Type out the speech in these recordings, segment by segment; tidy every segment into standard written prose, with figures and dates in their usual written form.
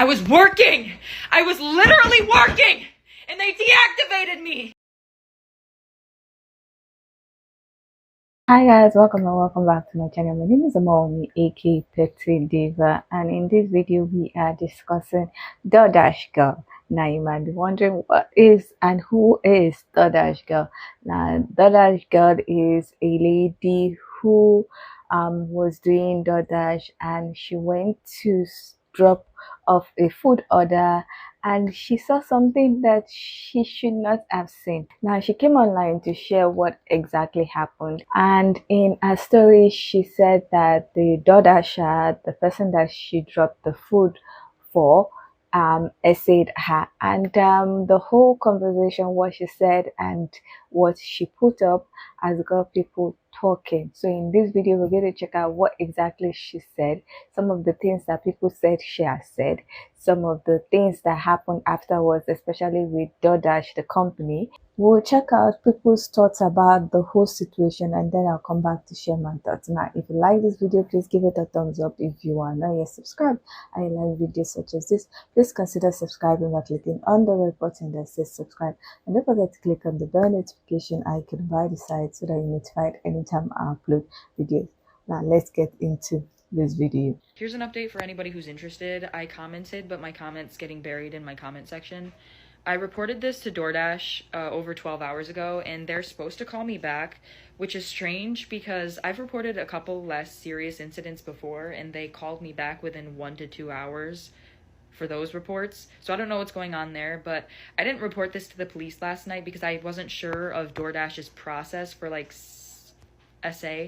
I was working. I was literally working, and they deactivated me. Hi guys, welcome and welcome back to my channel. My name is Amomi, aka Petite Diva, and in this video we are discussing Doordash girl. Now you might be wondering what is and who is Doordash girl. Now Doordash girl is a lady who was doing Doordash, and she went to drop off a food order and she saw something that she should not have seen. Now she came online to share what exactly happened, and in her story she said that the DoorDasher, the person that she dropped the food for, essayed her, and the whole conversation, what she said and what she put up, has got people talking. So in this video we're going to check out what exactly she said, some of the things that people said she has said, some of the things that happened afterwards, especially with DoorDash, the company. We'll check out people's thoughts about the whole situation, and then I'll come back to share my thoughts. Now, if you like this video, please give it a thumbs up. If you are not yet subscribed and you like videos such as this, please consider subscribing by clicking on the red button that says subscribe, and don't forget to click on the bell notification icon by the side so that you're notified anytime I upload videos. Now let's get into this video. Here's an update for anybody who's interested. I commented, but my comment's getting buried in my comment section. I reported this to DoorDash over 12 hours ago, and they're supposed to call me back, which is strange because I've reported a couple less serious incidents before, and they called me back within 1 to 2 hours for those reports. So I don't know what's going on there, but I didn't report this to the police last night because I wasn't sure of DoorDash's process for like SA,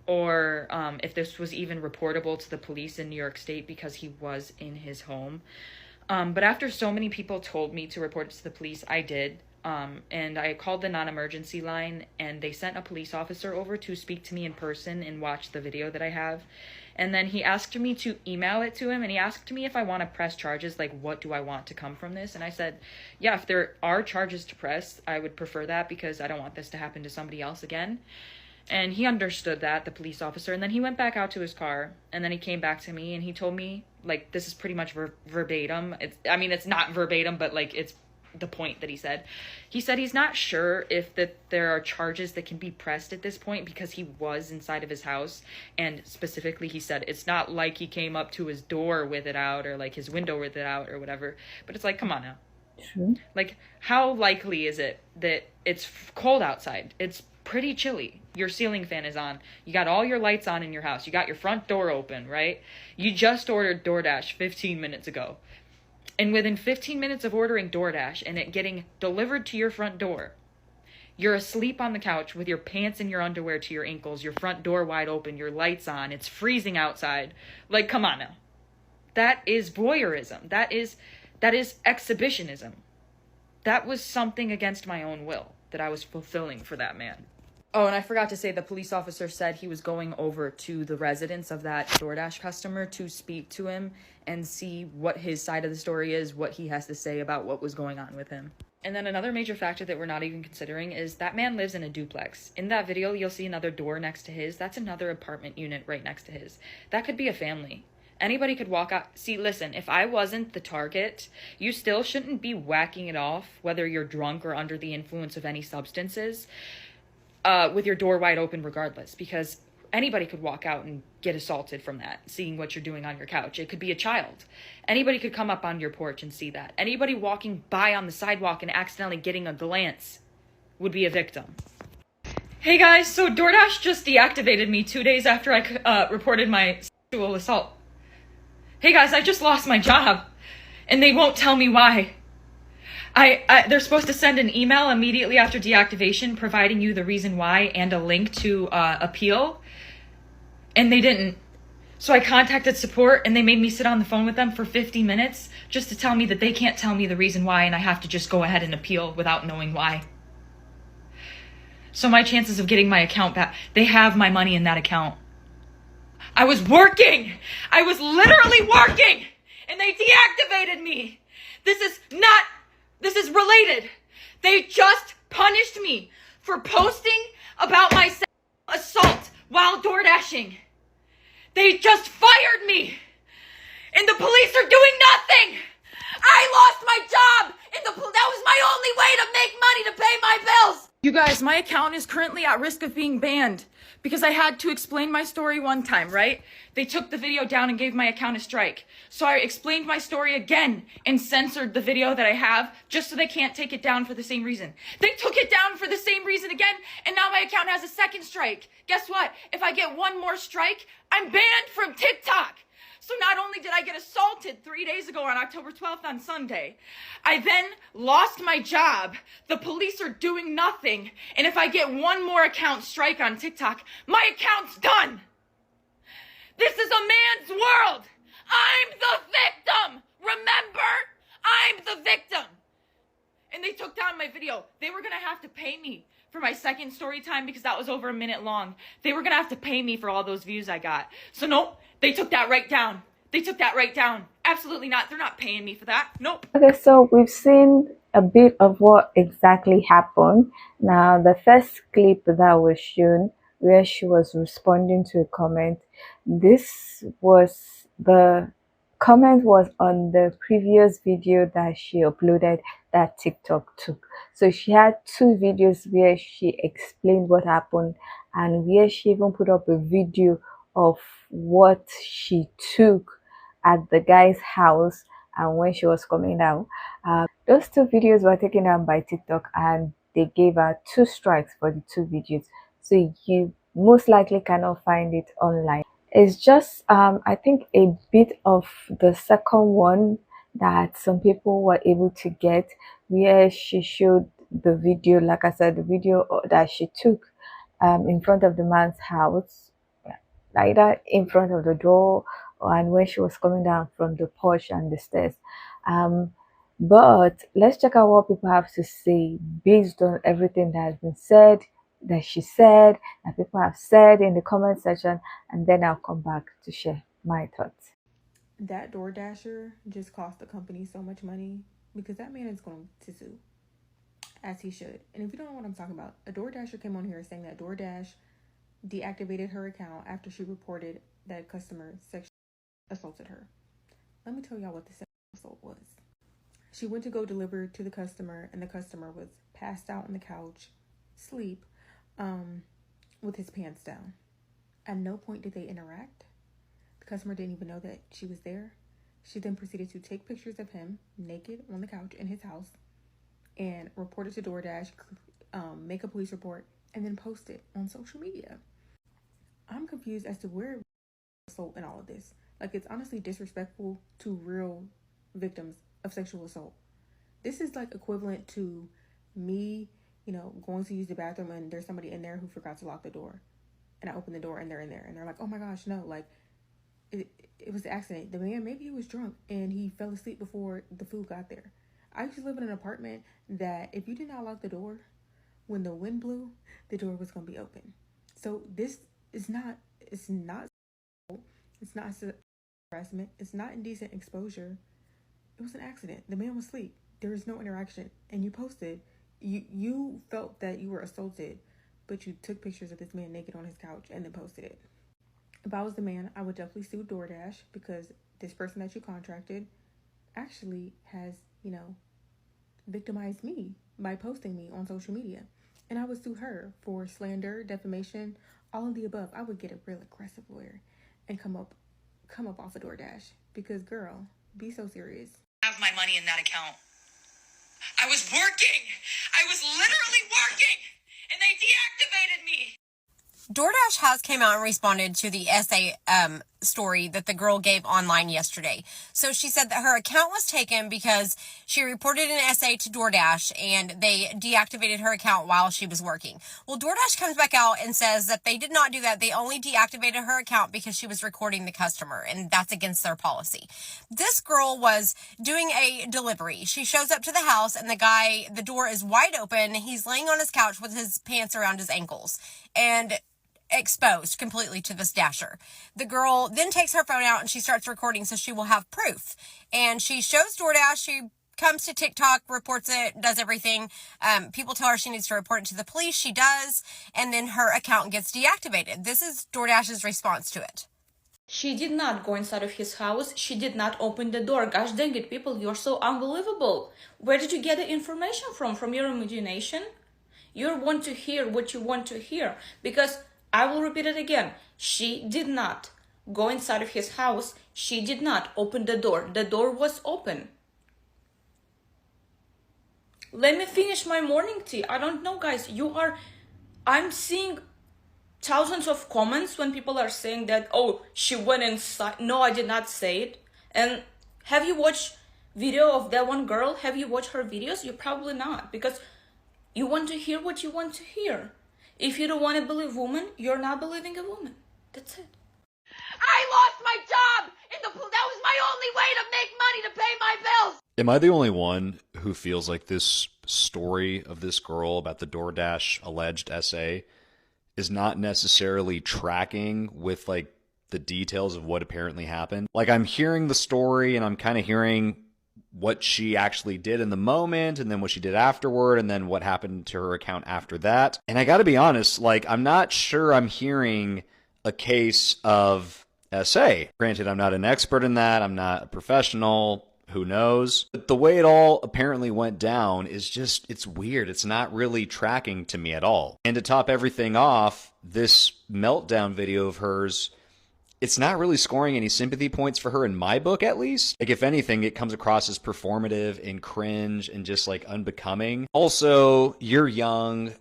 or if this was even reportable to the police in New York State because he was in his home. But after so many people told me to report it to the police, I did. And I called the non-emergency line, and they sent a police officer over to speak to me in person and watch the video that I have. And then he asked me to email it to him, and he asked me if I want to press charges, like what do I want to come from this? And I said, yeah, if there are charges to press, I would prefer that because I don't want this to happen to somebody else again. And he understood that, the police officer, and then he went back out to his car, and then he came back to me, and he told me, like, this is pretty much verbatim. It's not verbatim, but, like, it's the point that he said. He said he's not sure if there are charges that can be pressed at this point because he was inside of his house, and specifically he said it's not like he came up to his door with it out or, like, his window with it out or whatever. But it's like, come on now. True. Like, how likely is it that it's cold outside? It's pretty chilly. Your ceiling fan is on. You got all your lights on in your house. You got your front door open, right? You just ordered DoorDash 15 minutes ago. And within 15 minutes of ordering DoorDash and it getting delivered to your front door, you're asleep on the couch with your pants and your underwear to your ankles, your front door wide open, your lights on. It's freezing outside. Like, come on now. That is voyeurism. That is exhibitionism. That was something against my own will that I was fulfilling for that man. Oh, and I forgot to say, the police officer said he was going over to the residence of that DoorDash customer to speak to him and see what his side of the story is, what he has to say about what was going on with him. And then another major factor that we're not even considering is that man lives in a duplex. In that video, you'll see another door next to his. That's another apartment unit right next to his. That could be a family. Anybody could walk out. See, listen, if I wasn't the target, you still shouldn't be whacking it off, whether you're drunk or under the influence of any substances, with your door wide open regardless, because anybody could walk out and get assaulted from that, seeing what you're doing on your couch. It could be a child. Anybody could come up on your porch and see that. Anybody walking by on the sidewalk and accidentally getting a glance would be a victim. Hey guys, so DoorDash just deactivated me 2 days after I reported my sexual assault. Hey guys, I just lost my job, and they won't tell me why. They're supposed to send an email immediately after deactivation providing you the reason why and a link to appeal, and they didn't. So I contacted support, and they made me sit on the phone with them for 50 minutes just to tell me that they can't tell me the reason why, and I have to just go ahead and appeal without knowing why. So my chances of getting my account back, they have my money in that account. I was working. I was literally working, and they deactivated me. This is related. They just punished me for posting about my sexual assault while DoorDashing. They just fired me. and the police are doing nothing. I lost my job, and that was my only way to make money to pay my bills. You guys, my account is currently at risk of being banned because I had to explain my story one time, right? They took the video down and gave my account a strike. So I explained my story again and censored the video that I have just so they can't take it down for the same reason. They took it down for the same reason again, and now my account has a second strike. Guess what? If I get one more strike, I'm banned from TikTok. So not only did I get assaulted 3 days ago on October 12th on Sunday, I then lost my job. The police are doing nothing. And if I get one more account strike on TikTok, my account's done. This is a man's world. I'm the victim. Remember? I'm the victim. And they took down my video. They were going to have to pay me for my second story time because that was over a minute long. They were going to have to pay me for all those views I got. So nope, they took that right down. They took that right down. Absolutely not. They're not paying me for that. Nope. Okay, so we've seen a bit of what exactly happened. Now, the first clip that was shown where she was responding to a comment, the comment was on the previous video that she uploaded that TikTok took. So she had two videos where she explained what happened and where she even put up a video of what she took at the guy's house and when she was coming out. Those two videos were taken down by TikTok and they gave her 2 strikes for the 2 videos. So you most likely cannot find it online. It's just I think a bit of the second one that some people were able to get, where she showed the video, like I said, the video that she took in front of the man's house, either in front of the door and when she was coming down from the porch and the stairs. But let's check out what people have to say based on everything that has been said, that she said, that people have said in the comment section, and then I'll come back to share my thoughts. That DoorDasher just cost the company so much money because that man is going to sue, as he should. And if you don't know what I'm talking about, a DoorDasher came on here saying that DoorDash deactivated her account after she reported that a customer sexually assaulted her. Let me tell y'all what the sexual assault was. She went to go deliver to the customer, and the customer was passed out on the couch, sleep, with his pants down. At no point did they interact. The customer didn't even know that she was there. She then proceeded to take pictures of him naked on the couch in his house and report it to DoorDash, make a police report, and then post it on social media. I'm confused as to where assault in all of this. Like, it's honestly disrespectful to real victims of sexual assault. This is like equivalent to me, going to use the bathroom and there's somebody in there who forgot to lock the door. And I open the door and they're in there and they're like, oh my gosh, no, like it was an accident. The man, maybe he was drunk and he fell asleep before the food got there. I used to live in an apartment that if you did not lock the door, when the wind blew, the door was going to be open. So this is not, it's not harassment. It's not indecent exposure. It was an accident. The man was asleep. There was no interaction. And you posted, you felt that you were assaulted, but you took pictures of this man naked on his couch and then posted it. If I was the man, I would definitely sue DoorDash because this person that you contracted actually has, victimized me by posting me on social media. And I would sue her for slander, defamation, all of the above. I would get a real aggressive lawyer and come up off of DoorDash because, girl, be so serious. I have my money in that account. I was working. I was literally working, and they deactivated me. DoorDash has came out and responded to the essay story that the girl gave online yesterday. So she said that her account was taken because she reported an essay to DoorDash and they deactivated her account while she was working. Well, DoorDash comes back out and says that they did not do that. They only deactivated her account because she was recording the customer, and that's against their policy. This girl was doing a delivery. She shows up to the house and the door is wide open. He's laying on his couch with his pants around his ankles and exposed completely to this dasher. The girl then takes her phone out and she starts recording so she will have proof. And she shows DoorDash. She comes to TikTok, reports it, does everything. People tell her she needs to report it to the police. She does. And then her account gets deactivated. This is DoorDash's response to it. She did not go inside of his house. She did not open the door. Gosh dang it, people, you're so unbelievable. Where did you get the information from? From your imagination? You want to hear what you want to hear. Because, I will repeat it again, she did not go inside of his house. She did not open the door. The door was open. Let me finish my morning tea. I don't know, guys. I'm seeing thousands of comments when people are saying that, oh, she went inside. No, I did not say it. And have you watched video of that one girl? Have you watched her videos? You probably not, because you want to hear what you want to hear. If you don't want to believe woman, you're not believing a woman. That's it. I lost my job, and that was my only way to make money to pay my bills. Am I the only one who feels like this story of this girl about the DoorDash alleged essay is not necessarily tracking with like the details of what apparently happened? Like, I'm hearing the story and I'm kind of hearing what she actually did in the moment and then what she did afterward and then what happened to her account after that. And I got to be honest, like, I'm not sure I'm hearing a case of essay. Granted, I'm not an expert in that. I'm not a professional. Who knows? But the way it all apparently went down is just, it's weird. It's not really tracking to me at all. And to top everything off, this meltdown video of hers, it's not really scoring any sympathy points for her in my book, at least. Like, if anything, it comes across as performative and cringe and just like unbecoming. Also, you're young.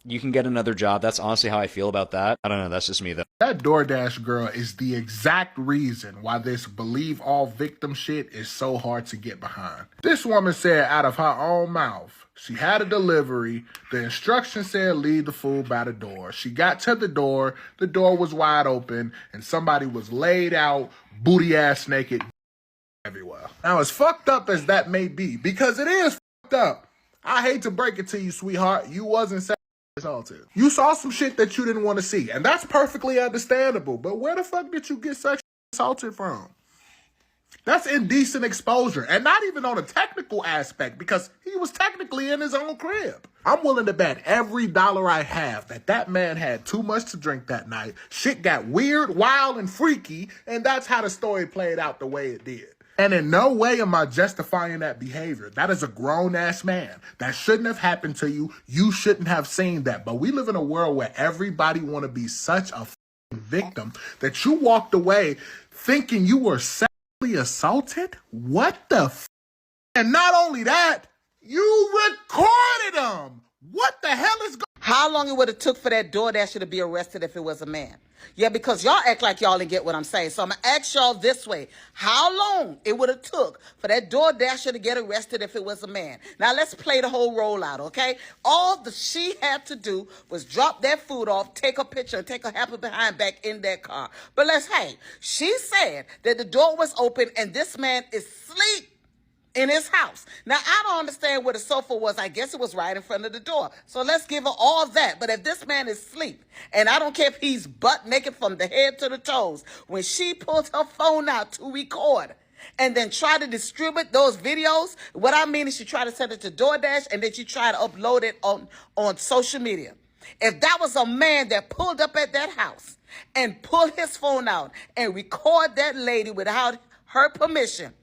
You can get another job. That's honestly how I feel about that. I don't know. That's just me, though. That DoorDash girl is the exact reason why this believe all victim shit is so hard to get behind. This woman said out of her own mouth, she had a delivery. The instructions said leave the food by the door. She got to the door was wide open, and somebody was laid out, booty ass naked everywhere. Now, as fucked up as that may be, because it is fucked up, I hate to break it to you, sweetheart, you wasn't assaulted. You saw some shit that you didn't want to see, and that's perfectly understandable, but where the fuck did you get sexually assaulted from? That's indecent exposure, and not even on a technical aspect, because he was technically in his own crib. I'm willing to bet every dollar I have that man had too much to drink that night, shit got weird, wild, and freaky, and that's how the story played out the way it did. And in no way am I justifying that behavior. That is a grown-ass man. That shouldn't have happened to you. You shouldn't have seen that. But we live in a world where everybody want to be such a victim that you walked away thinking you were sexually assaulted? What the And not only that, you recorded him. What the hell is going on? How long it would have took for that DoorDasher to be arrested if it was a man? Yeah, because y'all act like y'all didn't get what I'm saying. So I'm going to ask y'all this way. How long it would have took for that DoorDasher to get arrested if it was a man? Now, let's play the whole rollout, okay? All she had to do was drop that food off, take a picture, and take her happy behind back in that car. But she said that the door was open and this man is asleep in his house. Now, I don't understand where the sofa was. I guess it was right in front of the door. So let's give her all that. But if this man is asleep, and I don't care if he's butt naked from the head to the toes, when she pulls her phone out to record and then try to distribute those videos, what I mean is she tried to send it to DoorDash and then she tried to upload it on social media. If that was a man that pulled up at that house and pulled his phone out and record that lady without her permission,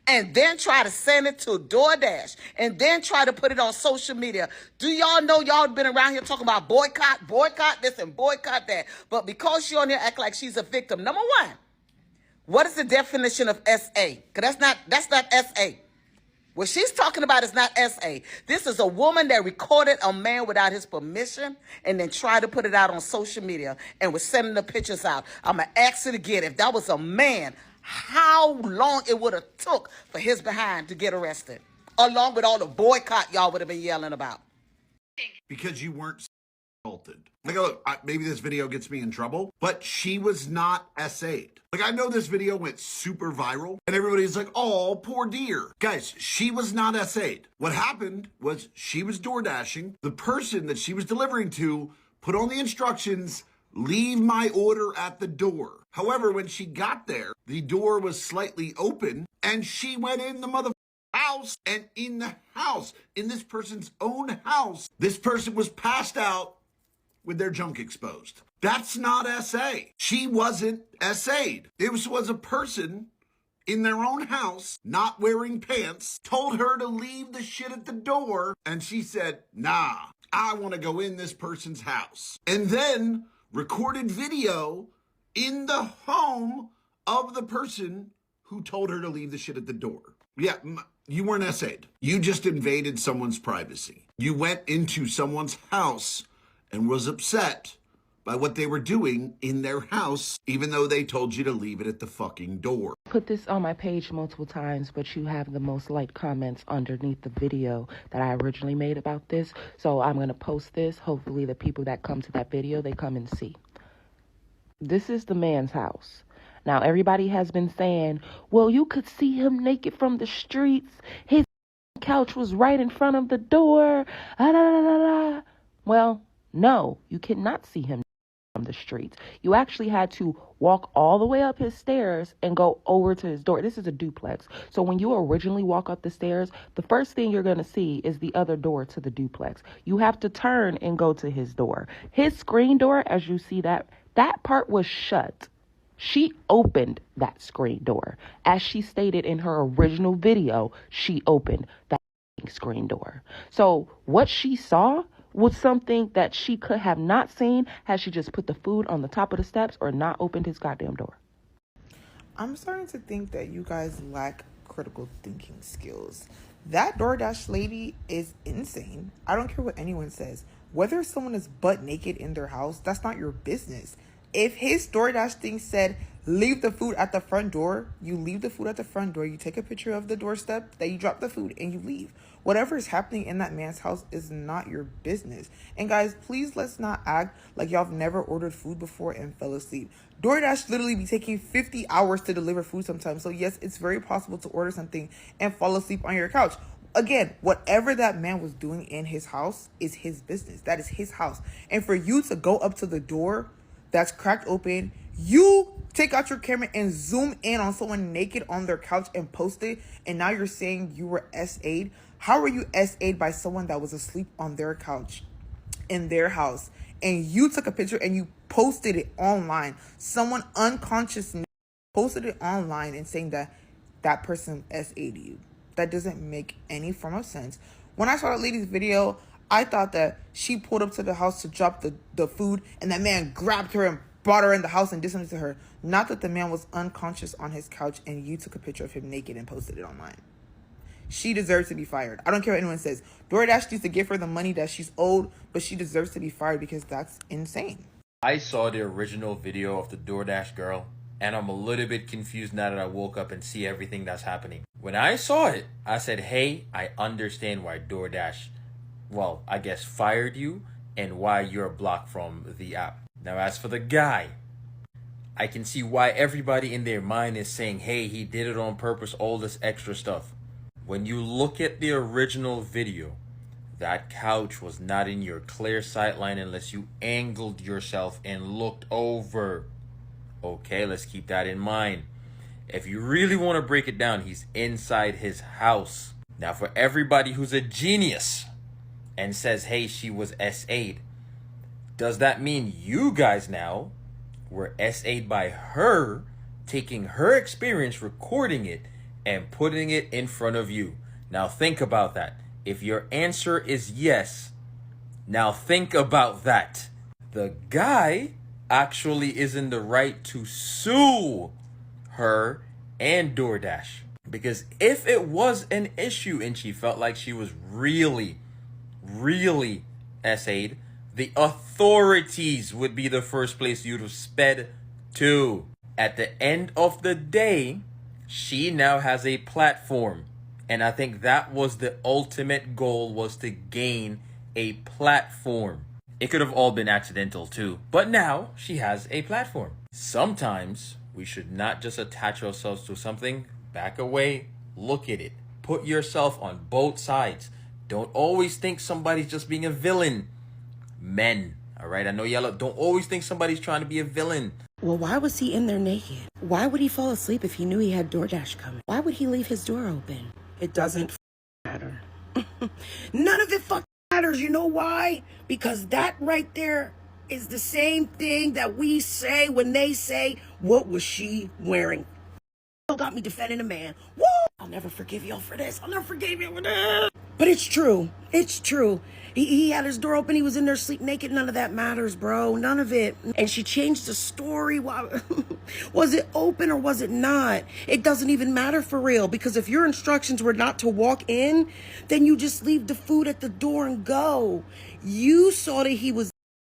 and then try to send it to DoorDash, and then try to put it on social media. Do y'all know y'all been around here talking about boycott this and boycott that? But because she on here act like she's a victim, number one, what is the definition of SA? Because that's not SA. What she's talking about is not SA. This is a woman that recorded a man without his permission and then tried to put it out on social media and was sending the pictures out. I'm going to ask it again. If that was a man, how long it would have took for his behind to get arrested, along with all the boycott y'all would have been yelling about. Because you weren't assaulted. Like, look, maybe this video gets me in trouble, but she was not SA'd. Like, I know this video went super viral, and everybody's like, oh, poor dear. Guys, she was not SA'd. What happened was she was door dashing. The person that she was delivering to put on the instructions, leave my order at the door. However, when she got there, the door was slightly open, and she went in the house, and in the house, in this person's own house, this person was passed out with their junk exposed. That's not SA. She wasn't SA'd. It was a person in their own house, not wearing pants, told her to leave the shit at the door, and she said, nah, I want to go in this person's house. And then recorded video in the home of the person who told her to leave the shit at the door. Yeah, you weren't SA'd. You just invaded someone's privacy. You went into someone's house and was upset by what they were doing in their house, even though they told you to leave it at the fucking door. Put this on my page multiple times, but you have the most liked comments underneath the video that I originally made about this. So I'm going to post this. Hopefully the people that come to that video, they come and see. This is the man's house. Now, everybody has been saying, well, you could see him naked from the streets. His couch was right in front of the door. Well, no, you cannot see him from the streets. You actually had to walk all the way up his stairs and go over to his door. This is a duplex. So when you originally walk up the stairs, the first thing you're going to see is the other door to the duplex. You have to turn and go to his door. His screen door, as you see that part was shut. She opened that screen door. As she stated in her original video, she opened that screen door. So what she saw was something that she could have not seen had she just put the food on the top of the steps or not opened his goddamn door. I'm starting to think that you guys lack critical thinking skills. That DoorDash lady is insane. I don't care what anyone says. Whether someone is butt naked in their house, that's not your business. If his DoorDash thing said, leave the food at the front door, you leave the food at the front door, you take a picture of the doorstep, that you drop the food, and you leave. Whatever is happening in that man's house is not your business. And guys, please let's not act like y'all have never ordered food before and fell asleep. DoorDash literally be taking 50 hours to deliver food sometimes. So yes, it's very possible to order something and fall asleep on your couch. Again, whatever that man was doing in his house is his business. That is his house. And for you to go up to the door that's cracked open, you take out your camera and zoom in on someone naked on their couch and post it, and now you're saying you were SA'd? How are you SA'd by someone that was asleep on their couch in their house, and you took a picture and you posted it online? Someone unconscious posted it online and saying that that person SA'd you. That doesn't make any form of sense. When I saw that lady's video, I thought that she pulled up to the house to drop the food, and that man grabbed her and brought her in the house and did something to her. Not that the man was unconscious on his couch and you took a picture of him naked and posted it online. She deserves to be fired. I don't care what anyone says. DoorDash needs to give her the money that she's owed, but she deserves to be fired because that's insane. I saw the original video of the DoorDash girl, and I'm a little bit confused now that I woke up and see everything that's happening. When I saw it, I said, hey, I understand why DoorDash, well, I guess fired you and why you're blocked from the app. Now, as for the guy, I can see why everybody in their mind is saying, hey, he did it on purpose, all this extra stuff. When you look at the original video, that couch was not in your clear sight line unless you angled yourself and looked over. Okay, let's keep that in mind. If you really want to break it down, he's inside his house. Now, for everybody who's a genius and says, hey, she was SA'd, does that mean you guys now were SA'd by her taking her experience, recording it, and putting it in front of you? Now think about that. If your answer is yes, now think about that. The guy actually is in the right to sue her and DoorDash. Because if it was an issue and she felt like she was really SA'd, the authorities would be the first place you'd have sped to. At the end of the day, she now has a platform. And I think that was the ultimate goal, was to gain a platform. It could have all been accidental too, but now she has a platform. Sometimes we should not just attach ourselves to something. Back away, look at it. Put yourself on both sides. Don't always think somebody's just being a villain. Men, all right? I know y'all don't always think somebody's trying to be a villain. Well, why was he in there naked? Why would he fall asleep if he knew he had DoorDash coming? Why would he leave his door open? It doesn't matter. None of it matters. You know why? Because that right there is the same thing that we say when they say, what was she wearing? Got me defending a man. Woo! I'll never forgive y'all for this. I'll never forgive you for this. But it's true. It's true. He had his door open. He was in there sleep naked. None of that matters, bro. None of it. And she changed the story. Was it open or was it not? It doesn't even matter for real. Because if your instructions were not to walk in, then you just leave the food at the door and go. You saw that he was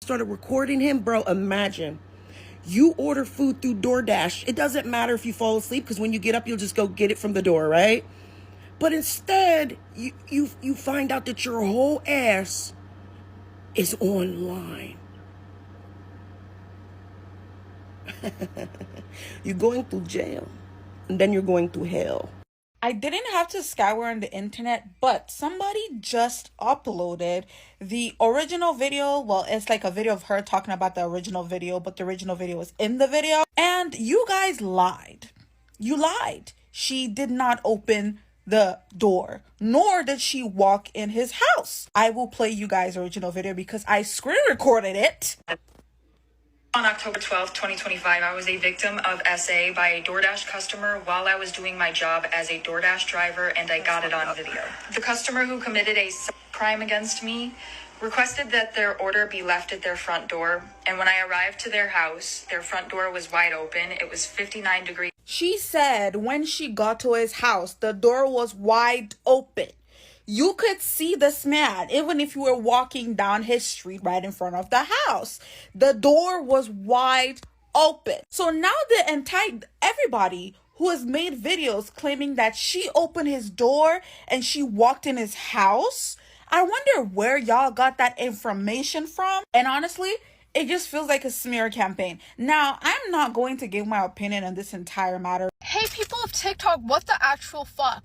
started recording him, bro. Imagine. You order food through DoorDash. It doesn't matter if you fall asleep because when you get up, you'll just go get it from the door, right? But instead, you find out that your whole ass is online. You're going through jail, and then you're going through hell. I didn't have to scour on the internet, but somebody just uploaded the original video. Well, it's like a video of her talking about the original video, but the original video was in the video. And you guys lied. You lied. She did not open the door, nor did she walk in his house. I will play you guys' original video because I screen recorded it. On October 12th, 2025, I was a victim of SA by a DoorDash customer while I was doing my job as a DoorDash driver, and I got it on video. The customer who committed a crime against me requested that their order be left at their front door, and when I arrived to their house, their front door was wide open. It was 59 degrees. She said when she got to his house, the door was wide open. You could see this man, even if you were walking down his street right in front of the house. The door was wide open. So now everybody who has made videos claiming that she opened his door and she walked in his house, I wonder where y'all got that information from. And honestly, it just feels like a smear campaign. Now, I'm not going to give my opinion on this entire matter. Hey, people of TikTok, what the actual fuck?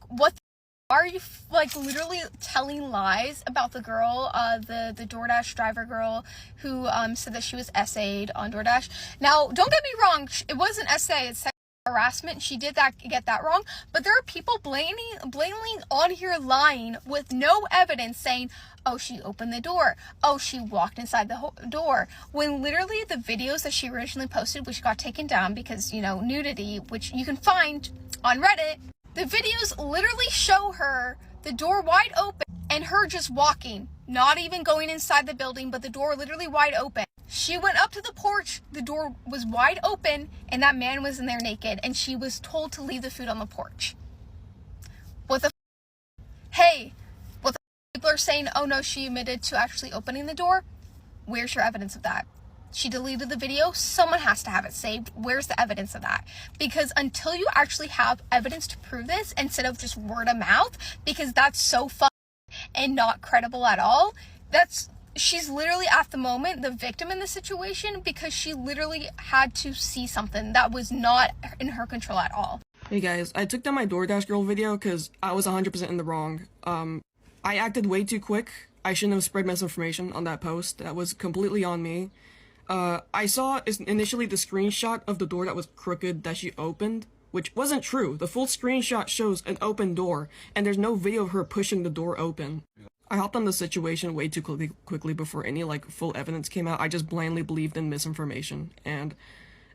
Are you like literally telling lies about the girl, the DoorDash driver girl who said that she was SA'd on DoorDash? Now, don't get me wrong, it wasn't SA, it's sexual harassment. She did get that wrong, but there are people blatantly on here lying with no evidence saying, oh, she opened the door, oh, she walked inside the door, when literally the videos that she originally posted, which got taken down because, you know, nudity, which you can find on Reddit, the videos literally show her the door wide open and her just walking, not even going inside the building, but the door literally wide open. She went up to the porch, the door was wide open, and that man was in there naked, and she was told to leave the food on the porch. What the Hey, what the people are saying, oh no, she admitted to actually opening the door? Where's your evidence of that? She deleted the video. Someone has to have it saved. Where's the evidence of that? Because until you actually have evidence to prove this, instead of just word of mouth, because that's so fun and not credible at all, she's literally at the moment the victim in this situation because she literally had to see something that was not in her control at all. Hey guys, I took down my DoorDash girl video because I was 100% in the wrong. I acted way too quick. I shouldn't have spread misinformation on that post. That was completely on me. I saw initially the screenshot of the door that was crooked that she opened, which wasn't true. The full screenshot shows an open door, and there's no video of her pushing the door open. I hopped on the situation way too quickly before any, full evidence came out. I just blindly believed in misinformation, and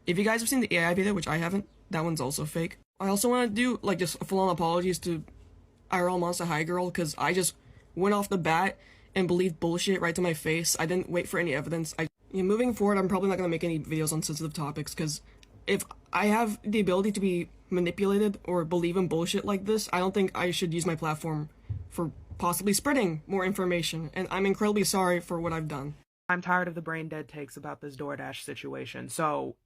if you guys have seen the AI video, which I haven't, that one's also fake. I also want to do, just full-on apologies to IRL Monster High Girl, because I just went off the bat and believed bullshit right to my face. I didn't wait for any evidence. Moving forward, I'm probably not going to make any videos on sensitive topics, because if I have the ability to be manipulated or believe in bullshit like this, I don't think I should use my platform for possibly spreading more information, and I'm incredibly sorry for what I've done. I'm tired of the brain dead takes about this DoorDash situation, so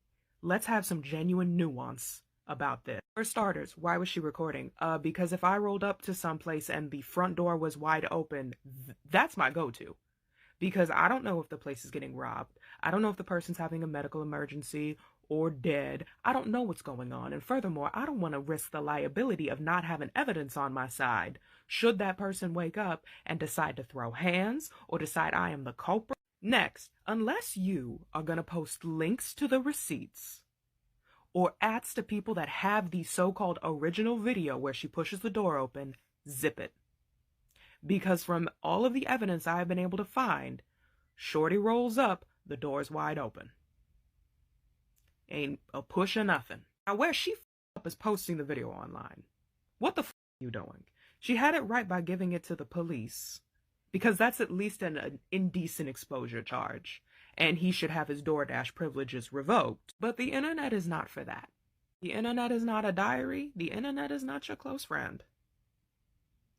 let's have some genuine nuance about this. For starters, why was she recording? Because if I rolled up to someplace and the front door was wide open, that's my go-to. Because I don't know if the place is getting robbed. I don't know if the person's having a medical emergency or dead. I don't know what's going on. And furthermore, I don't want to risk the liability of not having evidence on my side. Should that person wake up and decide to throw hands or decide I am the culprit? Next, unless you are going to post links to the receipts or ads to people that have the so-called original video where she pushes the door open, zip it. Because from all of the evidence I've been able to find, Shorty rolls up, The door's wide open. Ain't a push or nothing. Now where she up is posting the video online. What the are you doing? She had it right by giving it to the police, because that's at least an indecent exposure charge, and he should have his DoorDash privileges revoked. But the internet is not for that. The internet is not a diary. The internet is not your close friend.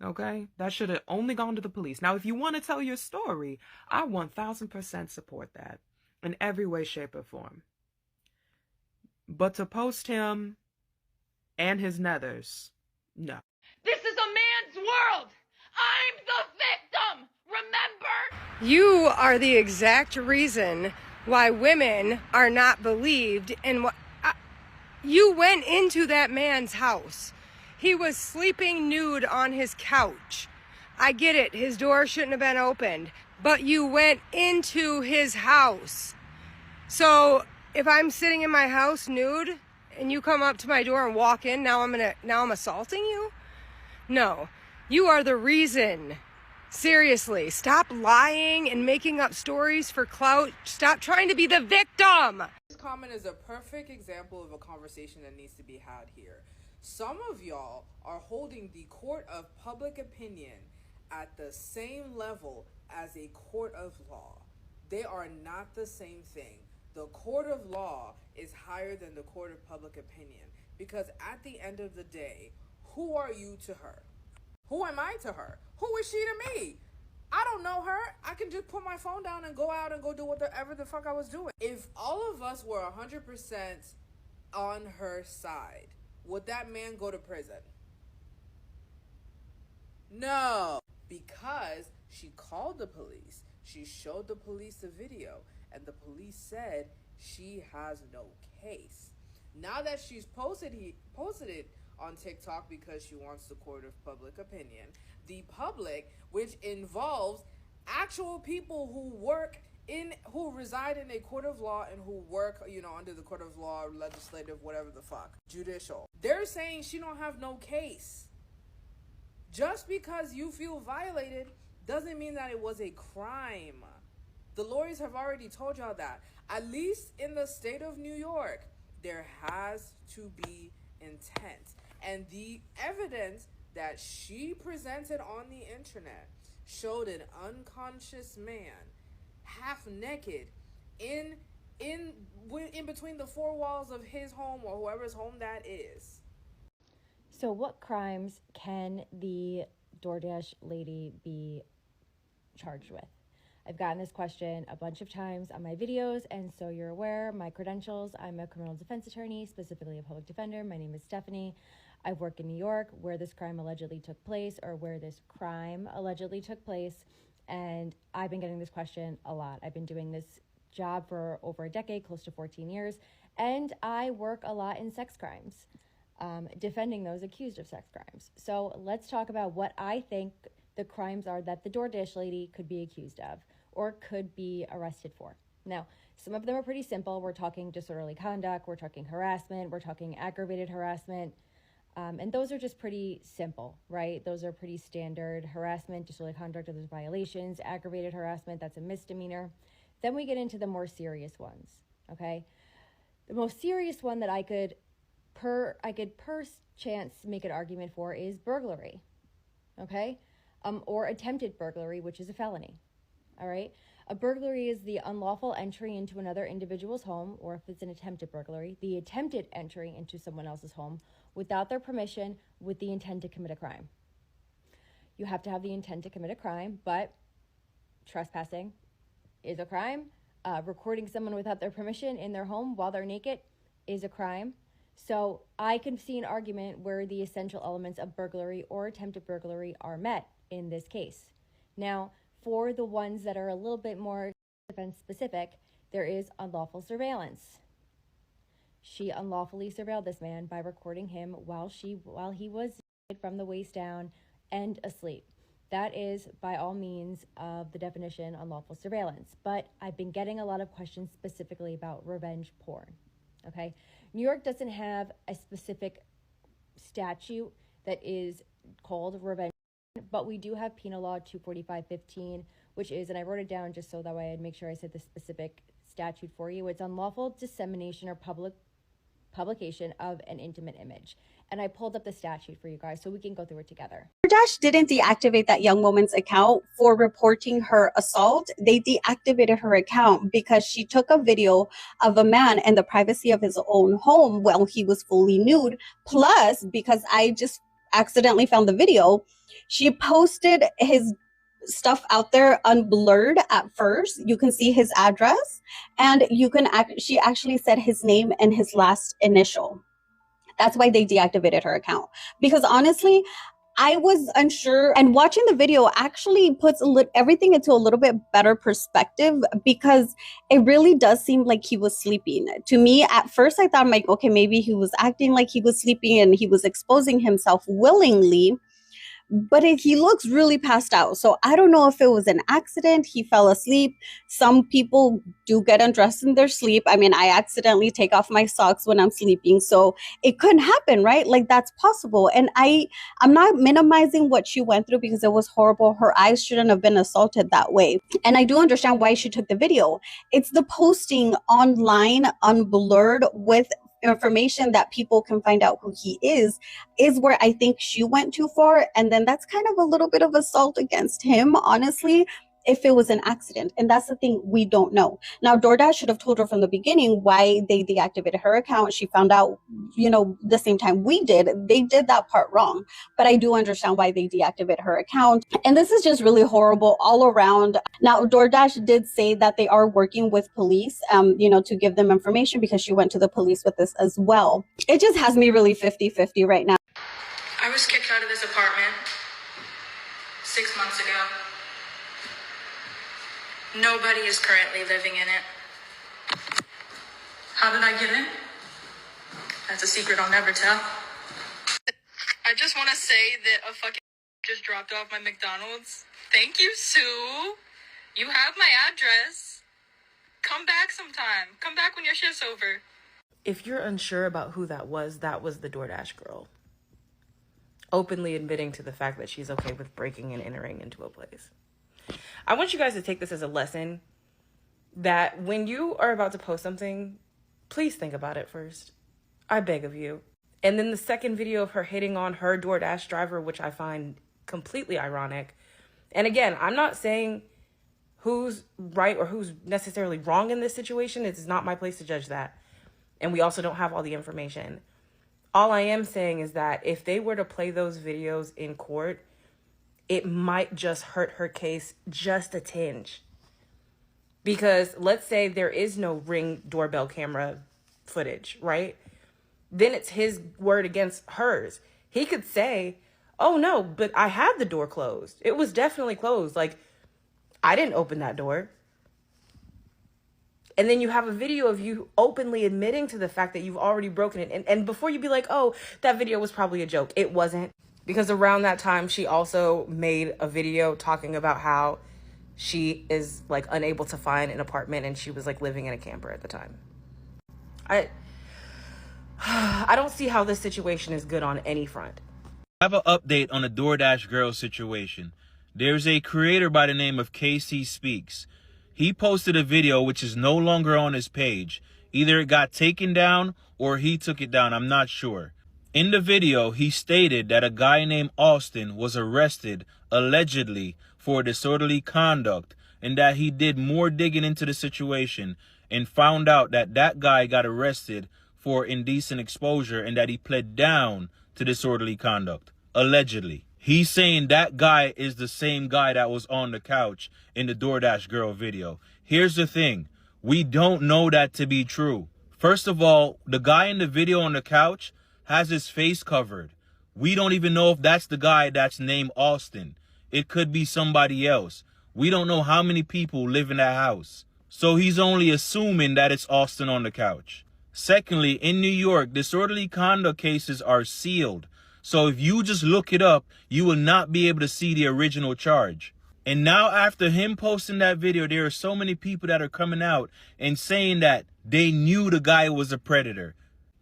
Okay? That should have only gone to the police. Now, if you want to tell your story, I 1000% support that in every way, shape, or form. But to post him and his nethers, no. This is a man's world. I'm the victim. Remember? You are the exact reason why women are not believed in what you went into that man's house. He was sleeping nude on his couch. I get it, his door shouldn't have been opened, but you went into his house. So if I'm sitting in my house nude and you come up to my door and walk in, now I'm assaulting you? No, you are the reason. Seriously, stop lying and making up stories for clout. Stop trying to be the victim. This comment is a perfect example of a conversation that needs to be had here. Some of y'all are holding the court of public opinion at the same level as a court of law. They are not the same thing. The court of law is higher than the court of public opinion, because at the end of the day, who are you to her? Who am I to her? Who is she to me? I don't know her. I can just put my phone down and go out and go do whatever the fuck I was doing. If all of us were 100% on her side, would that man go to prison? No, because she called the police. She showed the police the video, and the police said she has no case. Now that she's posted it on TikTok because she wants the court of public opinion, the public, which involves actual people who reside in a court of law and who work, under the court of law, legislative, whatever the fuck, judicial, they're saying she don't have no case. Just because you feel violated doesn't mean that it was a crime. The lawyers have already told y'all that. At least in the state of New York, there has to be intent. And the evidence that she presented on the internet showed an unconscious man, half naked, in between the four walls of his home or whoever's home that is. So what crimes can the DoorDash lady be charged with? I've gotten this question a bunch of times on my videos, and so you're aware, my credentials, I'm a criminal defense attorney, specifically a public defender. My name is Stephanie. I work in New York where this crime allegedly took place, and I've been getting this question a lot. I've been doing this job for over a decade, close to 14 years, and I work a lot in sex crimes, defending those accused of sex crimes. So let's talk about what I think the crimes are that the DoorDash lady could be accused of or could be arrested for. Now, some of them are pretty simple. We're talking disorderly conduct, we're talking harassment, we're talking aggravated harassment, and those are just pretty simple, right? Those are pretty standard. Harassment, disorderly conduct, are those violations. Aggravated harassment, that's a misdemeanor. Then we get into the more serious ones, okay? The most serious one that I could per chance make an argument for is burglary, okay? Or attempted burglary, which is a felony, all right? A burglary is the unlawful entry into another individual's home, or if it's an attempted burglary, the attempted entry into someone else's home without their permission with the intent to commit a crime. You have to have the intent to commit a crime, but trespassing is a crime. Recording someone without their permission in their home while they're naked is a crime. So I can see an argument where the essential elements of burglary or attempted burglary are met in this case. Now, for the ones that are a little bit more defense specific, there is unlawful surveillance. She unlawfully surveilled this man by recording him while he was from the waist down and asleep. That is, by all means, of the definition unlawful surveillance. But I've been getting a lot of questions specifically about revenge porn, okay? New York doesn't have a specific statute that is called revenge, but we do have Penal Law 245-15, which is, and I wrote it down just so that way I'd make sure I said the specific statute for you. It's unlawful dissemination or publication of an intimate image. And I pulled up the statute for you guys so we can go through it together. DoorDash didn't deactivate that young woman's account for reporting her assault. They deactivated her account because she took a video of a man in the privacy of his own home while he was fully nude. Plus, because I just accidentally found the video, she posted his stuff out there unblurred at first. You can see his address, and she actually said his name and his last initial. That's why they deactivated her account. Because honestly, I was unsure, and watching the video actually puts everything into a little bit better perspective, because it really does seem like he was sleeping. To me, at first, I thought, like, okay, maybe he was acting like he was sleeping and he was exposing himself willingly. But he looks really passed out. So I don't know if it was an accident. He fell asleep. Some people do get undressed in their sleep. I mean, I accidentally take off my socks when I'm sleeping. So it couldn't happen, right? Like, that's possible. And I'm not minimizing what she went through because it was horrible. Her eyes shouldn't have been assaulted that way. And I do understand why she took the video. It's the posting online unblurred with information that people can find out who he is where I think she went too far. And then that's kind of a little bit of assault against him, honestly, if it was an accident. And that's the thing, we don't know. Now, DoorDash should have told her from the beginning why they deactivated her account. She found out, the same time we did. They did that part wrong. But I do understand why they deactivated her account. And this is just really horrible all around. Now, DoorDash did say that they are working with police, to give them information, because she went to the police with this as well. It just has me really 50-50 right now. I was kicked out of this apartment 6 months ago. Nobody is currently living in it. How did I get in? That's a secret I'll never tell. I just want to say that a fucking just dropped off my McDonald's. Thank you, Sue. You have my address. Come back sometime. Come back when your shift's over. If you're unsure about who that was the DoorDash girl. Openly admitting to the fact that she's okay with breaking and entering into a place. I want you guys to take this as a lesson that when you are about to post something, please think about it first. I beg of you. And then the second video of her hitting on her DoorDash driver, which I find completely ironic. And again, I'm not saying who's right or who's necessarily wrong in this situation. It's not my place to judge that. And we also don't have all the information. All I am saying is that if they were to play those videos in court, it might just hurt her case just a tinge. Because let's say there is no Ring doorbell camera footage, right? Then it's his word against hers. He could say, oh no, but I had the door closed. It was definitely closed. Like, I didn't open that door. And then you have a video of you openly admitting to the fact that you've already broken it. And before you be like, oh, that video was probably a joke. It wasn't. Because around that time, she also made a video talking about how she is like unable to find an apartment and she was like living in a camper at the time. I don't see how this situation is good on any front. I have an update on the DoorDash girl situation. There's a creator by the name of KC Speaks. He posted a video which is no longer on his page. Either it got taken down or he took it down. I'm not sure. In the video, he stated that a guy named Austin was arrested, allegedly, for disorderly conduct, and that he did more digging into the situation and found out that that guy got arrested for indecent exposure and that he pled down to disorderly conduct, allegedly. He's saying that guy is the same guy that was on the couch in the DoorDash girl video. Here's the thing. We don't know that to be true. First of all, the guy in the video on the couch has his face covered. We don't even know if that's the guy that's named Austin. It could be somebody else. We don't know how many people live in that house. So he's only assuming that it's Austin on the couch. Secondly, in New York, disorderly conduct cases are sealed. So if you just look it up, you will not be able to see the original charge. And now after him posting that video, there are so many people that are coming out and saying that they knew the guy was a predator.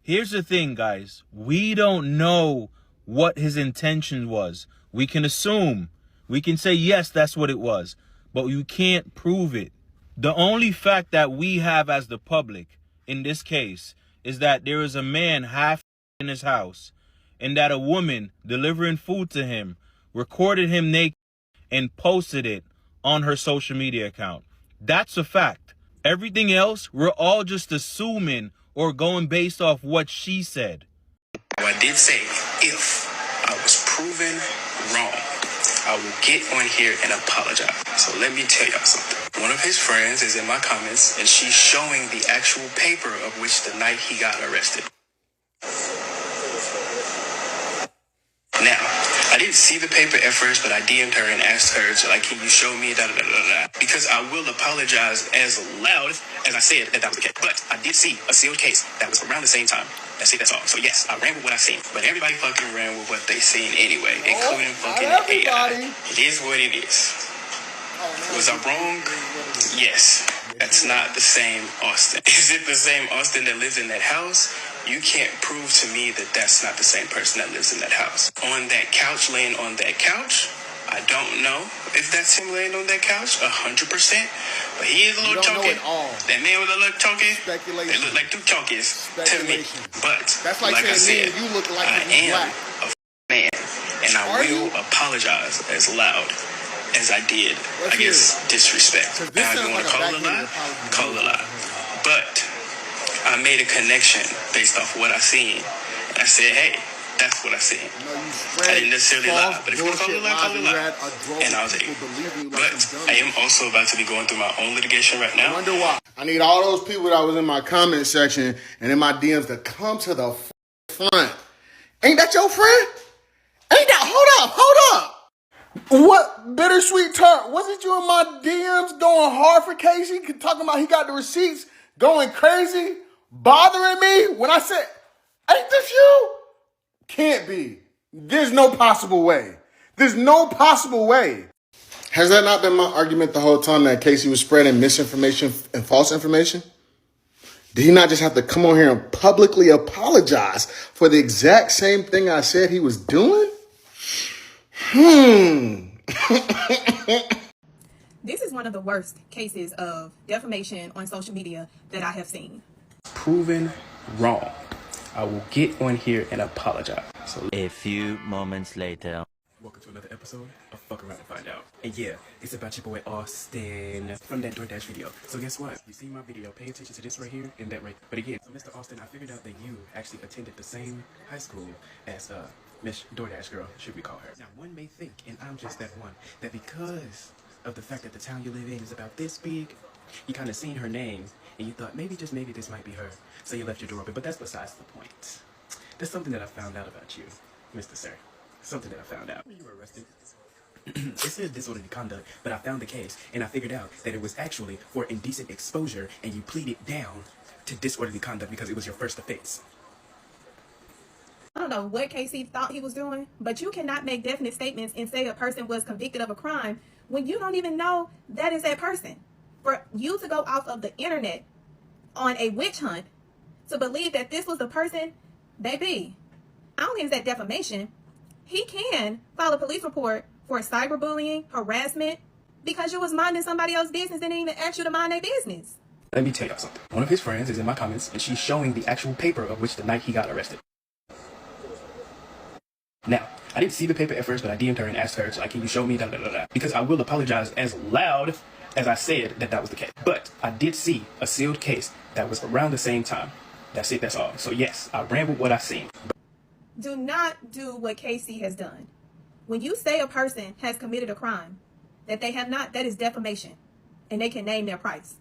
Here's the thing, guys. We don't know what his intention was. We can assume. We can say, yes, that's what it was, but you can't prove it. The only fact that we have as the public in this case is that there is a man half in his house and that a woman delivering food to him recorded him naked and posted it on her social media account. That's a fact. Everything else, we're all just assuming or going based off what she said. I did say, if I was proven wrong, I will get on here and apologize. So let me tell y'all something. One of his friends is in my comments, and she's showing the actual paper of which the night he got arrested. Now, I didn't see the paper at first, but I DM'd her and asked her, like, can you show me, because I will apologize as loud as I said that was the case. But I did see a sealed case that was around the same time. That's it, that's all. So yes, I ran with what I seen. But everybody fucking ran with what they seen anyway, including fucking AI. It is what it is. Was I wrong? Yes. That's not the same Austin. Is it the same Austin that lives in that house? You can't prove to me that that's not the same person that lives in that house. On that couch, laying on that couch, I don't know if that's him laying on that couch, 100%. But he is a little chunky. That man was a little chunky. They look like two chunkies to me. But that's like I said, you look like I am a man, and I will apologize as loud as I did. I guess disrespect. Now, if you want to call it a lie, call it a lie. But I made a connection based off what I seen. And I said, hey, that's what I seen. I didn't necessarily lie, but if you want to call it a lie, call it a lie. And I was able. But I am also about to be going through my own litigation right now. I wonder why. I need all those people that was in my comment section and in my DMs to come to the front. Ain't that your friend? Ain't that? Hold up. What bittersweet tart? Wasn't you in my DMs going hard for Casey? Talking about he got the receipts, going crazy, bothering me when I said, ain't this you? Can't be. There's no possible way. There's no possible way. Has that not been my argument the whole time that Casey was spreading misinformation and false information? Did he not just have to come on here and publicly apologize for the exact same thing I said he was doing? This is one of the worst cases of defamation on social media that I have seen. Proven wrong. I will get on here and apologize. So a few moments later. Welcome to another episode of Fuck Around and Find Out. And yeah, it's about your boy Austin from that Doordash video. So guess what? You see my video, pay attention to this right here and that right. But again, so Mr. Austin, I figured out that you actually attended the same high school as Miss Doordash girl, should we call her. Now one may think, and I'm just that one, that because of the fact that the town you live in is about this big, you kind of seen her name and you thought maybe, just maybe this might be her. So you left your door open, but that's besides the point. There's something that I found out about you, Mr. Sir. Something that I found out. When you were arrested, it says disorderly conduct, but I found the case, and I figured out that it was actually for indecent exposure, and you pleaded down to disorderly conduct because it was your first offense. I don't know what Casey thought he was doing, but you cannot make definite statements and say a person was convicted of a crime when you don't even know that is that person. For you to go off of the internet on a witch hunt to believe that this was the person, baby, I don't think it's that defamation. He can file a police report for cyberbullying, harassment, because you was minding somebody else's business and didn't even ask you to mind their business. Let me tell y'all something. One of his friends is in my comments, and she's showing the actual paper of which the night he got arrested. Now, I didn't see the paper at first, but I DM'd her and asked her, like, can you show me, because I will apologize as loud as I said that was the case. But I did see a sealed case that was around the same time. That's it, that's all. So yes, I ran with what I seen. Do not do what Casey has done. When you say a person has committed a crime that they have not, that is defamation, and they can name their price.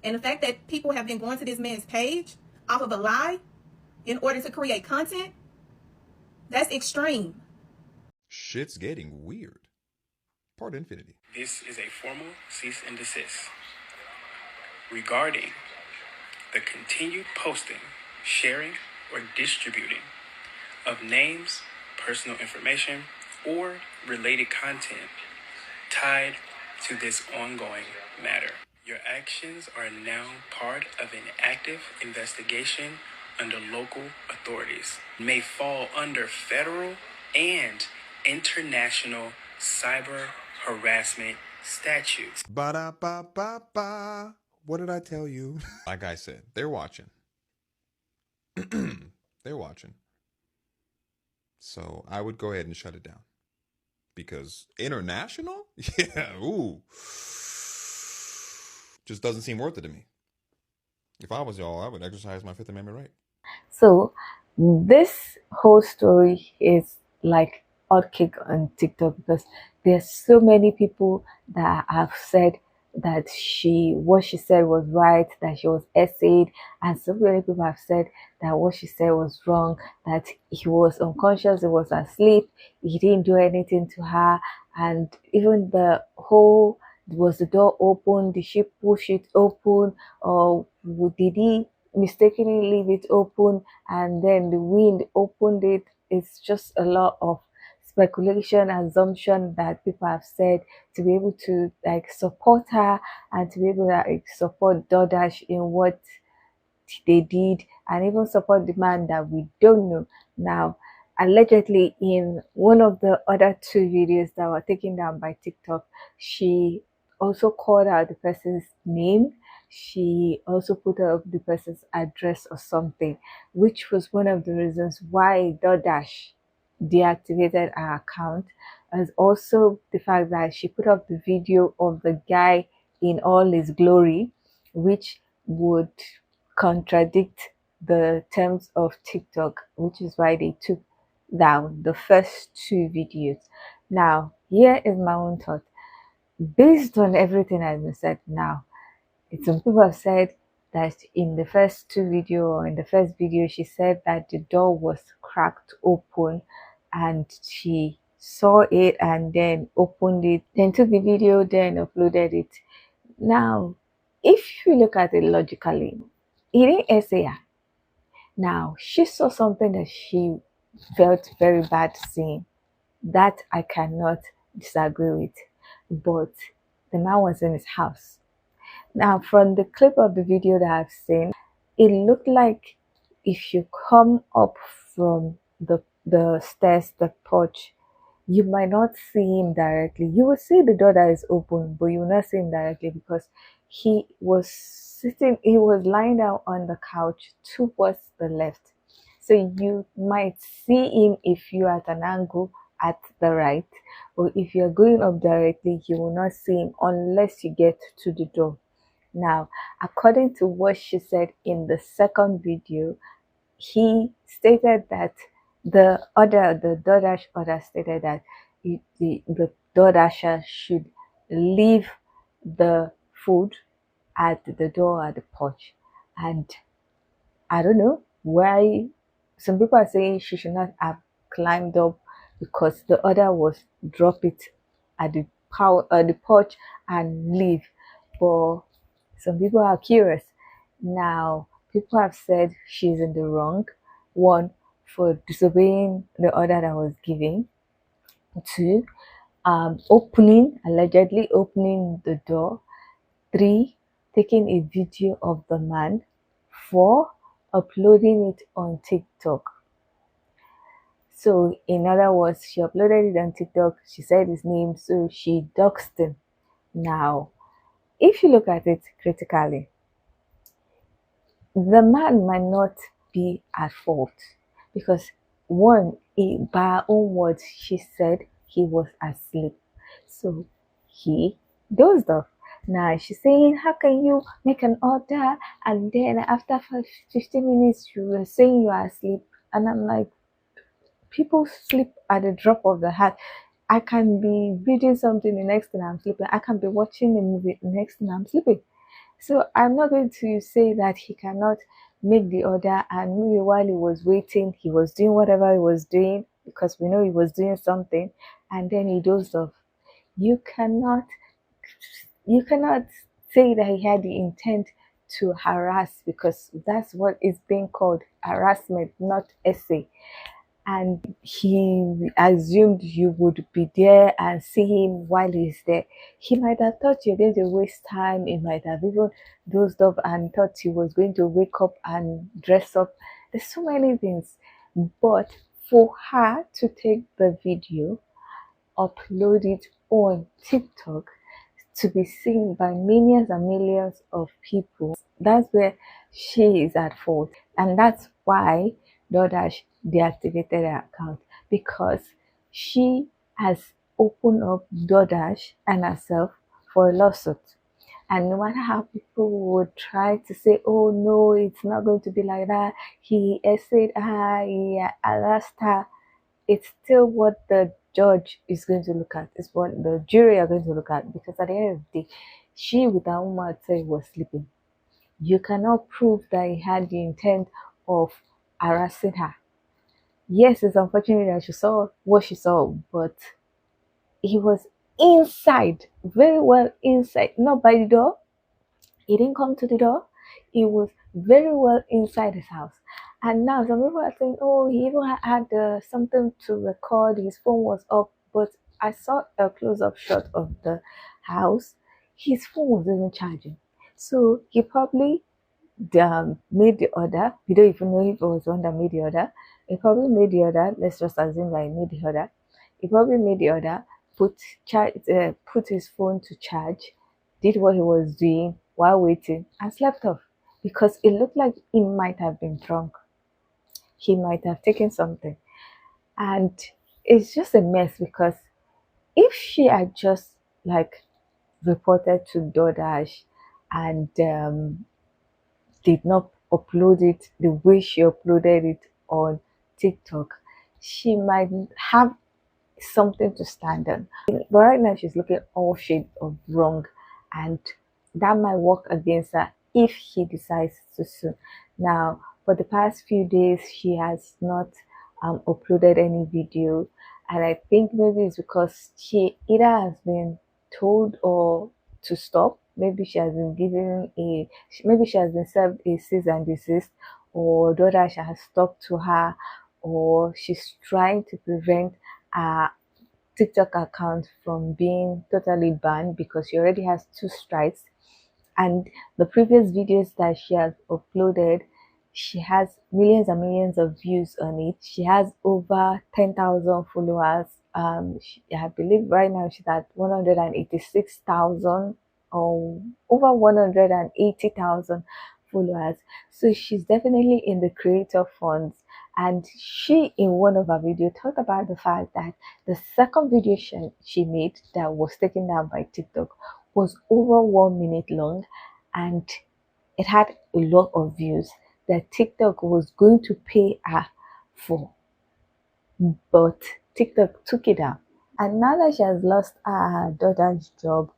And the fact that people have been going to this man's page off of a lie in order to create content, that's extreme. Shit's getting weird. Part infinity. This is a formal cease and desist regarding the continued posting, sharing, or distributing of names, personal information, or related content tied to this ongoing matter. Your actions are now part of an active investigation under local authorities, may fall under federal and international cyber harassment statutes. Ba-da-ba-ba-ba. What did I tell you? Like I said, they're watching. They're watching. So I would go ahead and shut it down. Because international? Yeah, ooh. Just doesn't seem worth it to me. If I was y'all, I would exercise my Fifth Amendment right. So this whole story is like hot cake on TikTok because there's so many people that have said that what she said was right, that she was essayed, and so many people have said that what she said was wrong, that he was unconscious, he was asleep, he didn't do anything to her, and even was the door open, did she push it open, or did he mistakenly leave it open and then the wind opened it? It's just a lot of speculation, assumption that people have said to be able to like support her and to be able to like support Doordash in what they did, and even support the man that we don't know. Now, allegedly, in one of the other two videos that were taken down by TikTok, she also called out the person's name. She also put up the person's address or something, which was one of the reasons why Doordash deactivated her account, as also the fact that she put up the video of the guy in all his glory, which would contradict the terms of TikTok, which is why they took down the first two videos. Now, here is my own thought. Based on everything I've been said now, some people have said that in the first video, she said that the door was cracked open and she saw it and then opened it, then took the video, then uploaded it. Now, if you look at it logically, he didn't essay her. Now, she saw something that she felt very bad seeing. That I cannot disagree with. But the man was in his house. Now, from the clip of the video that I've seen, it looked like if you come up from the stairs, the porch, you might not see him directly. You will see the door that is open, but you will not see him directly because he was lying down on the couch towards the left. So you might see him if you're at an angle at the right, but if you're going up directly, you will not see him unless you get to the door. Now, according to what she said in the second video, he stated that the Doordash order stated that the Doordasher should leave the food at the door at the porch. And I don't know why some people are saying she should not have climbed up because the order was drop it at the porch and leave. But some people are curious. Now, people have said she's in the wrong. One, for disobeying the order that was given. Two, allegedly opening the door. Three, taking a video of the man. Four, uploading it on TikTok. So, in other words, she uploaded it on TikTok. She said his name, so she doxed him. Now, if you look at it critically, the man might not be at fault because one, by her own words, she said he was asleep. So he dozed off. Now she's saying, how can you make an order and then after 15 minutes you were saying you are asleep? And I'm like, people sleep at the drop of the hat. I can be reading something the next thing I'm sleeping. I can be watching a movie the next thing I'm sleeping. So I'm not going to say that he cannot make the order and maybe while he was waiting, he was doing whatever he was doing because we know he was doing something and then he dozed off. You cannot say that he had the intent to harass because that's what is being called harassment, not essay. And he assumed you would be there and see him while he's there. He might have thought you're going to waste time. He might have even dozed off and thought he was going to wake up and dress up. There's so many things. But for her to take the video upload it on TikTok to be seen by millions and millions of people. That's where she is at fault, and that's why Doordash deactivated her account, because she has opened up Doordash and herself for a lawsuit. And no matter how people would try to say, oh no, it's not going to be like that, he essayed her, he harassed her, it's still what the judge is going to look at, it's what the jury are going to look at, because at the end of the day, she with her own mouth said was sleeping. You cannot prove that he had the intent of harassing her. Yes, it's unfortunate that she saw what she saw, but he was inside, very well inside, not by the door. He didn't come to the door. He was very well inside his house. And now some people are saying, oh, he even had something to record. His phone was up. But I saw a close-up shot of the house. His phone was even charging. So he probably made the order. We don't even know if it was one that made the order. He probably made the order. Let's just assume that he made the order. He probably made the order, put his phone to charge, did what he was doing while waiting, and slept off, because it looked like he might have been drunk. He might have taken something. And it's just a mess, because if she had just like reported to Doordash and did not upload it the way she uploaded it on TikTok, she might have something to stand on. But right now she's looking all shades of wrong, and that might work against her if he decides to sue. Now, for the past few days, she has not uploaded any video, and I think maybe it's because she either has been told or to stop. Maybe she has been given maybe she has been served a cease and desist, or Doordash has talked to her, or she's trying to prevent her TikTok account from being totally banned, because she already has 2 strikes. And the previous videos that she has uploaded, she has millions and millions of views on it. She has over 10,000 followers. I believe right now she's at 186,000 or over 180,000 followers. So she's definitely in the creator funds. And she, in one of her videos, talked about the fact that the second video she made that was taken down by TikTok was over 1 minute long, and it had a lot of views that TikTok was going to pay her for. But TikTok took it down. And now that she has lost her daughter's job,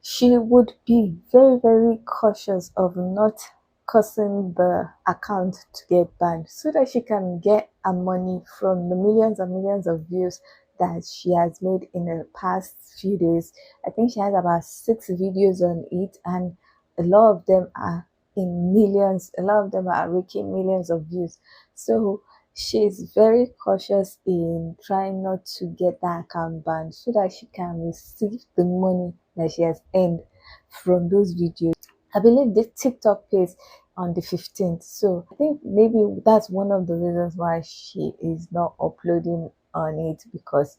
she would be very, very cautious of not causing the account to get banned, so that she can get her money from the millions and millions of views that she has made in the past few days. I think she has about 6 videos on it, and a lot of them are in millions. A lot of them are reaching millions of views. So she's very cautious in trying not to get that account banned, so that she can receive the money that she has earned from those videos. I believe the TikTok pays on the 15th. So I think maybe that's one of the reasons why she is not uploading on it, because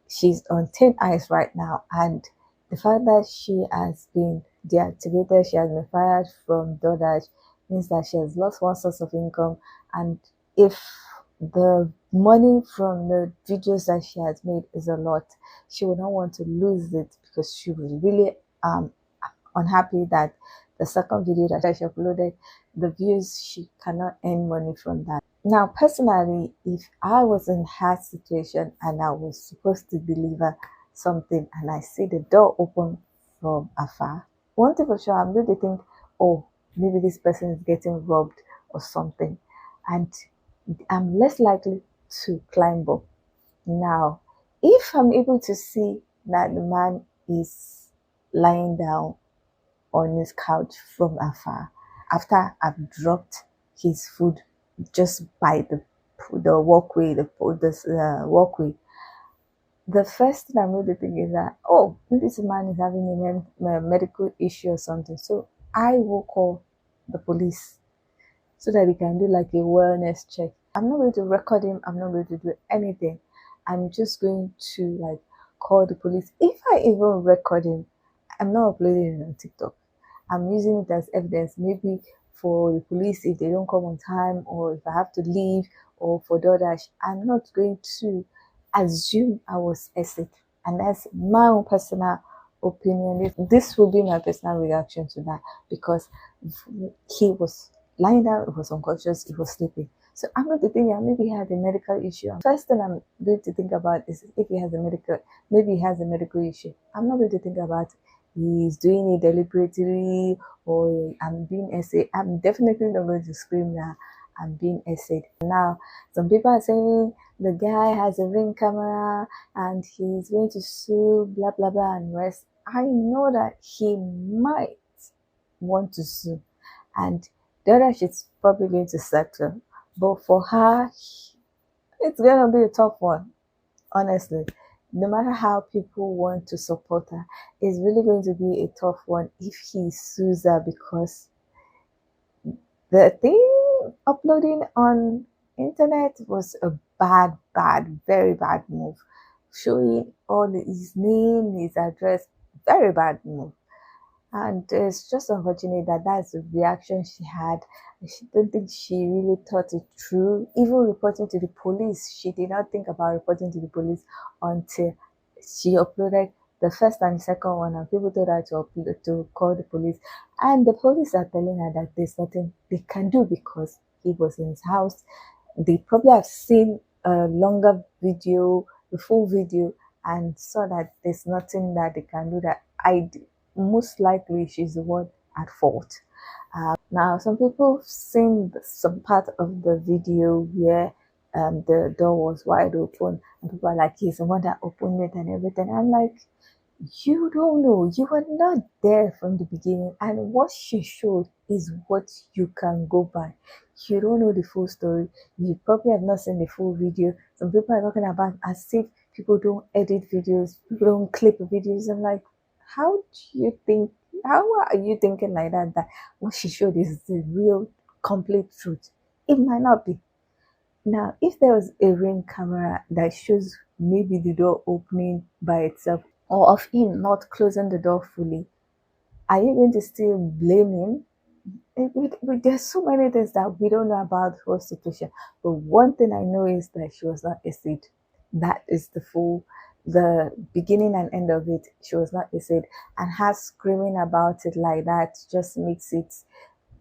she's on thin ice right now. And the fact that she has been deactivated, she has been fired from Doordash, means that she has lost one source of income. And if the money from the videos that she has made is a lot, she would not want to lose it, because she was really unhappy that the second video that she uploaded, the views, she cannot earn money from that. Now, personally, if I was in her situation and I was supposed to deliver something and I see the door open from afar, one thing for sure, I'm going to think, oh, maybe this person is getting robbed or something, and I'm less likely to climb up. Now, if I'm able to see that the man is lying down on his couch from afar, after I've dropped his food just by the walkway, walkway, the first thing I'm going to think is that, oh, maybe this man is having a medical issue or something. So I will call the police so that they can do like a wellness check. I'm not going to record him. I'm not going to do anything. I'm just going to like call the police. If I even record him, I'm not uploading it on TikTok. I'm using it as evidence, maybe for the police if they don't come on time, or if I have to leave, or for Doordash. I'm not going to assume I was essayed, and that's my own personal opinion. This will be my personal reaction to that, because he was lying down, he was unconscious, he was sleeping. So I'm going to think that maybe he had a medical issue. First thing I'm going to think about is if he has a medical issue. I'm not going to think about he's doing it deliberately or I'm being essayed. I'm definitely not going to scream that I'm being essayed. Now, some people are saying the guy has a ring camera and he's going to sue, blah, blah, blah, and rest. I know that he might want to sue, and Doordash is probably going to settle. But for her, it's going to be a tough one, honestly. No matter how people want to support her, it's really going to be a tough one if he sues her, because the thing uploading on internet was a very bad move. Showing all his name, his address, very bad move. And it's just unfortunate that that's the reaction she had. I don't think she really thought it through. Even reporting to the police, she did not think about reporting to the police until she uploaded the first and second one, and people told her to call the police. And the police are telling her that there's nothing they can do because he was in his house. They probably have seen a longer video, the full video, and saw that there's nothing that they can do. That most likely she's the one at fault. Now, some people have seen some part of the video where the door was wide open, and people are like, he's the one that opened it and everything. I'm like, you don't know. You were not there from the beginning, and what she showed is what you can go by. You don't know the full story. You probably have not seen the full video. Some people are talking about as if people don't edit videos, people don't clip videos. I'm like, how are you thinking like that, that what she showed is the real complete truth? It might not be. Now, if there was a ring camera that shows maybe the door opening by itself, or of him not closing the door fully, are you going to still blame him? There's so many things that we don't know about the whole situation. But one thing I know is that she was not essayed. That is the beginning and end of it. She was not essayed, and her screaming about it like that just makes it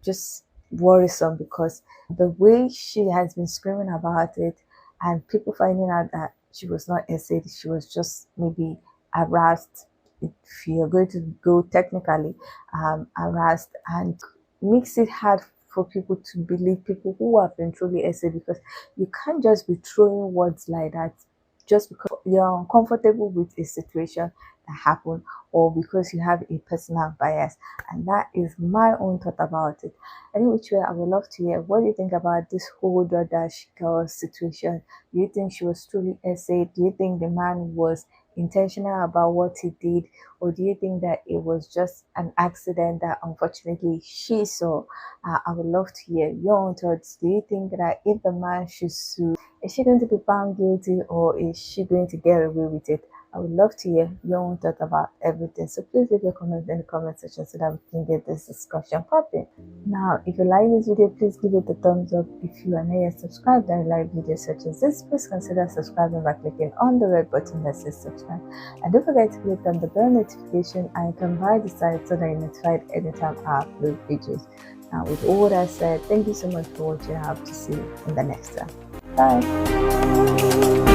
just worrisome, because the way she has been screaming about it and people finding out that she was not essayed, she was just maybe harassed, if you're going to go technically, harassed, and makes it hard for people to believe people who have been truly essayed, because you can't just be throwing words like that just because you're uncomfortable with a situation that happened, or because you have a personal bias. And that is my own thought about it. Anyway, I would love to hear what do you think about this whole Doordash girl situation. Do you think she was truly essayed? Do you think the man was intentional about what he did, or do you think that it was just an accident that unfortunately she saw? I would love to hear your own thoughts. Do you think that if the man should sue, is she going to be found guilty, or is she going to get away with it? I would love to hear your own thought about everything. So please leave your comments in the comment section so that we can get this discussion popping. Now, if you like this video, please give it a thumbs up. If you are not yet subscribed and like videos such as this, please consider subscribing by clicking on the red button that says subscribe. And don't forget to click on the bell notification icon by the side so that you're notified anytime I upload videos. Now, with all that said, thank you so much for watching. I hope to see you in the next one. Bye.